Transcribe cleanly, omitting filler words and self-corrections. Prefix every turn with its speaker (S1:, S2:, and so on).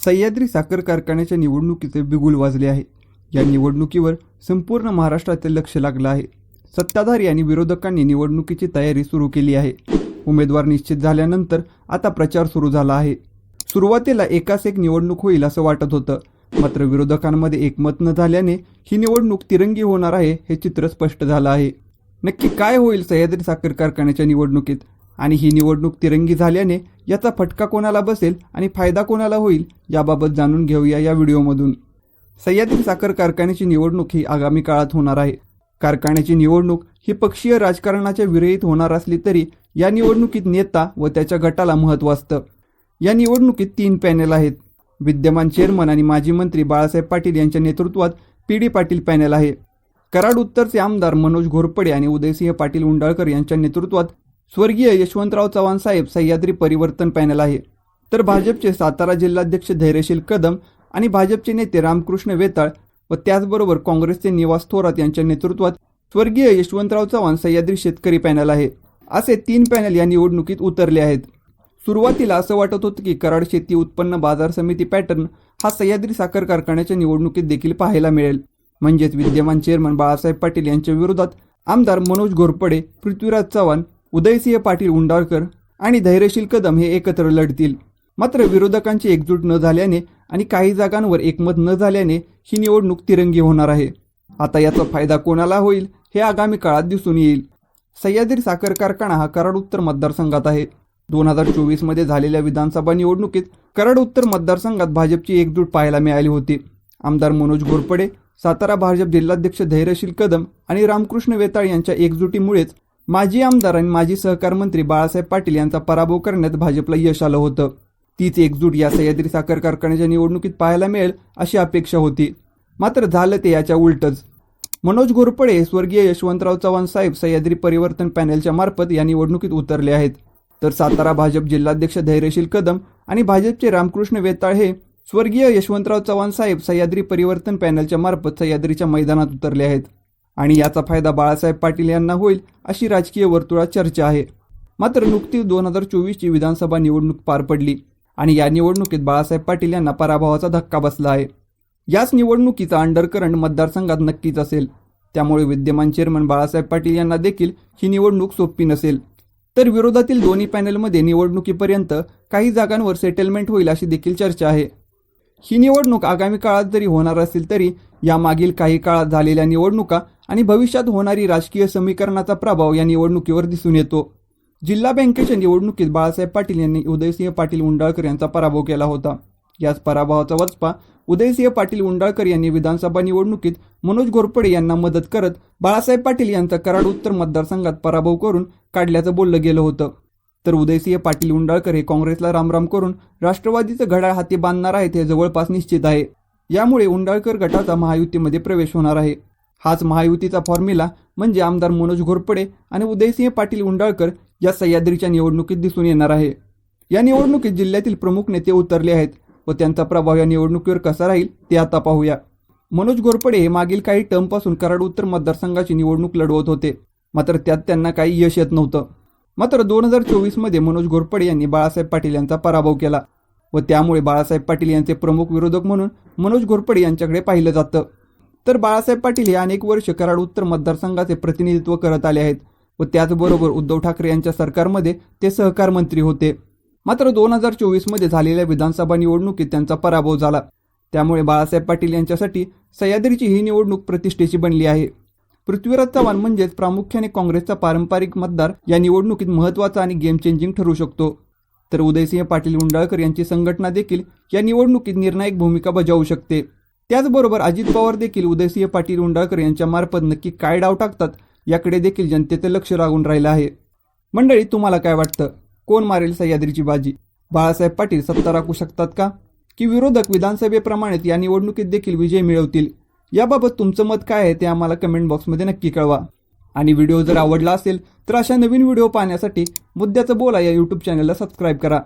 S1: सह्याद्री साखर कारखान्याच्या निवडणुकीचे बिगुल वाजले आहे. या निवडणुकीवर संपूर्ण महाराष्ट्राचे लक्ष लागलं आहे. सत्ताधारी आणि विरोधकांनी निवडणुकीची तयारी सुरू केली आहे. उमेदवार निश्चित झाल्यानंतर आता प्रचार सुरू झाला आहे. सुरुवातीला एकास एक निवडणूक होईल असं वाटत होतं, मात्र विरोधकांमध्ये एकमत न झाल्याने ही निवडणूक तिरंगी होणार आहे हे चित्र स्पष्ट झालं आहे. नक्की काय होईल सह्याद्री साखर कारखान्याच्या निवडणुकीत आणि ही निवडणूक तिरंगी झाल्याने याचा फटका कोणाला बसेल आणि फायदा कोणाला होईल याबाबत जाणून घेऊया या व्हिडिओमधून. सह्याद्री साखर कारखान्याची निवडणूक ही आगामी काळात होणार आहे. कारखान्याची निवडणूक ही पक्षीय राजकारणाच्या विरहित होणार असली तरी या निवडणुकीत नेता व त्याच्या गटाला महत्त्व असतं. या निवडणुकीत 3 पॅनेल आहेत. विद्यमान चेअरमन आणि माजी मंत्री बाळासाहेब पाटील यांच्या नेतृत्वात पी.डी. पाटील पॅनेल आहे. कराड उत्तरचे आमदार मनोज घोरपडे आणि उदयसिंह पाटील उंडाळकर यांच्या नेतृत्वात स्वर्गीय यशवंतराव चव्हाण साहेब सह्याद्री परिवर्तन पॅनेल आहे. तर भाजपचे सातारा जिल्हाध्यक्ष धैर्यशील कदम आणि भाजपचे नेते रामकृष्ण वेताळ व त्याचबरोबर काँग्रेसचे निवास थोरात यांच्या नेतृत्वात स्वर्गीय यशवंतराव चव्हाण सह्याद्री शेतकरी पॅनेल आहे. असे 3 पॅनेल या निवडणुकीत उतरले आहेत. सुरुवातीला असं वाटत होतं की कराड शेती उत्पन्न बाजार समिती पॅटर्न हा सह्याद्री साखर कारखान्याच्या निवडणुकीत देखील पाहायला मिळेल. म्हणजेच विद्यमान चेअरमन बाळासाहेब पाटील यांच्या विरोधात आमदार मनोज घोरपडे, पृथ्वीराज चव्हाण, उदयसिंह पाटील उंडाळकर आणि धैर्यशील कदम हे एकत्र लढतील. मात्र विरोधकांची एकजूट न झाल्याने आणि काही जागांवर एकमत न झाल्याने ही निवडणूक तिरंगी होणार आहे. आता याचा फायदा कोणाला होईल हे आगामी काळात दिसून येईल. सह्याद्री साखर कारखाना हा कराड उत्तर मतदारसंघात आहे. 2024 मध्ये झालेल्या विधानसभा निवडणुकीत कराड उत्तर मतदारसंघात भाजपची एकजूट पाहायला मिळाली होती. आमदार मनोज घोरपडे, सातारा भाजप जिल्हाध्यक्ष धैर्यशील कदम आणि रामकृष्ण वेताळ यांच्या एकजुटीमुळेच माजी आमदार आणि माजी सहकार मंत्री बाळासाहेब पाटील यांचा पराभव करण्यात भाजपला यश आलं होतं. तीच एकजूट या सह्याद्री साखर कारखान्याच्या निवडणुकीत पाहायला मिळेल अशी अपेक्षा होती. मात्र झालं ते याच्या उलटच. मनोज घोरपडे स्वर्गीय यशवंतराव चव्हाण साहेब सह्याद्री परिवर्तन पॅनेलच्या मार्फत या निवडणुकीत उतरले आहेत. तर सातारा भाजप जिल्हाध्यक्ष धैर्यशील कदम आणि भाजपचे रामकृष्ण वेताळ हे स्वर्गीय यशवंतराव चव्हाण साहेब सह्याद्री परिवर्तन पॅनेलच्या मार्फत सह्याद्रीच्या मैदानात उतरले आहेत. आणि याचा फायदा बाळासाहेब पाटील यांना होईल अशी राजकीय वर्तुळात चर्चा आहे. मात्र नुकतीच 2024ची विधानसभा निवडणूक पार पडली आणि या निवडणुकीत बाळासाहेब पाटील यांना पराभवाचा धक्का बसला आहे. याच निवडणुकीचा अंडरकरंट मतदारसंघात नक्कीच असेल. त्यामुळे विद्यमान चेअरमन बाळासाहेब पाटील यांना देखील ही निवडणूक सोपी नसेल. तर विरोधातील दोन्ही पॅनेलमध्ये निवडणुकीपर्यंत काही जागांवर सेटलमेंट होईल अशी देखील चर्चा आहे. ही निवडणूक आगामी काळात जरी होणार असेल तरी यामागील काही काळात झालेल्या निवडणुका आणि भविष्यात होणारी राजकीय समीकरणाचा प्रभाव या निवडणुकीवर दिसून येतो. जिल्हा बँकेच्या निवडणुकीत बाळासाहेब पाटील यांनी उदयसिंह पाटील उंडाळकर यांचा पराभव केला होता. याच पराभवाचा वचपा उदयसिंह पाटील उंडाळकर यांनी विधानसभा निवडणुकीत मनोज घोरपडे यांना मदत करत बाळासाहेब पाटील यांचा कराड उत्तर मतदारसंघात पराभव करून काढल्याचं बोललं गेलं होतं. तर उदयसिंह पाटील उंडाळकर हे काँग्रेसला रामराम करून राष्ट्रवादीचं घड्याळ हाती बांधणार आहेत हे जवळपास निश्चित आहे. यामुळे उंडाळकर गटाचा महायुतीमध्ये प्रवेश होणार आहे. हाच महायुतीचा फॉर्म्युला म्हणजे आमदार मनोज घोरपडे आणि उदयसिंह पाटील उंडाळकर या सह्याद्रीच्या निवडणुकीत दिसून येणार आहे. या निवडणुकीत जिल्ह्यातील प्रमुख नेते उतरले आहेत व त्यांचा प्रभाव या निवडणुकीवर कसा राहील ते आता पाहूया. मनोज घोरपडे हे मागील काही टर्मपासून कराड उत्तर मतदारसंघाची निवडणूक लढवत होते, मात्र त्यात त्यांना काही यश येत नव्हतं. मात्र 2024 मध्ये मनोज घोरपडे यांनी बाळासाहेब पाटील यांचा पराभव केला व त्यामुळे बाळासाहेब पाटील यांचे प्रमुख विरोधक म्हणून मनोज घोरपडे यांच्याकडे पाहिलं जातं. तर बाळासाहेब पाटील हे अनेक वर्ष कराड उत्तर मतदारसंघाचे प्रतिनिधित्व करत आले आहेत व त्याचबरोबर उद्धव ठाकरे यांच्या सरकारमध्ये ते सहकार मंत्री होते. मात्र 2024 मध्ये झालेल्या विधानसभा निवडणुकीत त्यांचा पराभव झाला. त्यामुळे बाळासाहेब पाटील यांच्यासाठी सह्याद्रीची ही निवडणूक प्रतिष्ठेची बनली आहे. पृथ्वीराज चव्हाण म्हणजेच प्रामुख्याने काँग्रेसचा पारंपरिक मतदार या निवडणुकीत महत्त्वाचा आणि गेम चेंजिंग ठरू शकतो. तर उदयसिंह पाटील उंडाळकर यांची संघटना देखील या निवडणुकीत निर्णायक भूमिका बजावू शकते. त्याचबरोबर अजित पवार देखील उदयसिंह पाटील उंडाळकर यांच्या मार्फत नक्की काय डाव टाकतात याकडे देखील जनतेचे लक्ष लागून राहिलं आहे. मंडळी, तुम्हाला काय वाटतं? कोण मारेल सह्याद्रीची बाजी? बाळासाहेब पाटील सत्ता राखू शकतात का, की विरोधक विधानसभेप्रमाणेच या निवडणुकीत देखील विजय मिळवतील? याबाबत तुमचं मत काय आहे ते आम्हाला कमेंट बॉक्समध्ये नक्की कळवा. आणि व्हिडिओ जर आवडला असेल तर अशा नवीन व्हिडिओ पाहण्यासाठी मुद्द्याचं बोला या यूट्यूब चॅनलला सबस्क्राईब करा.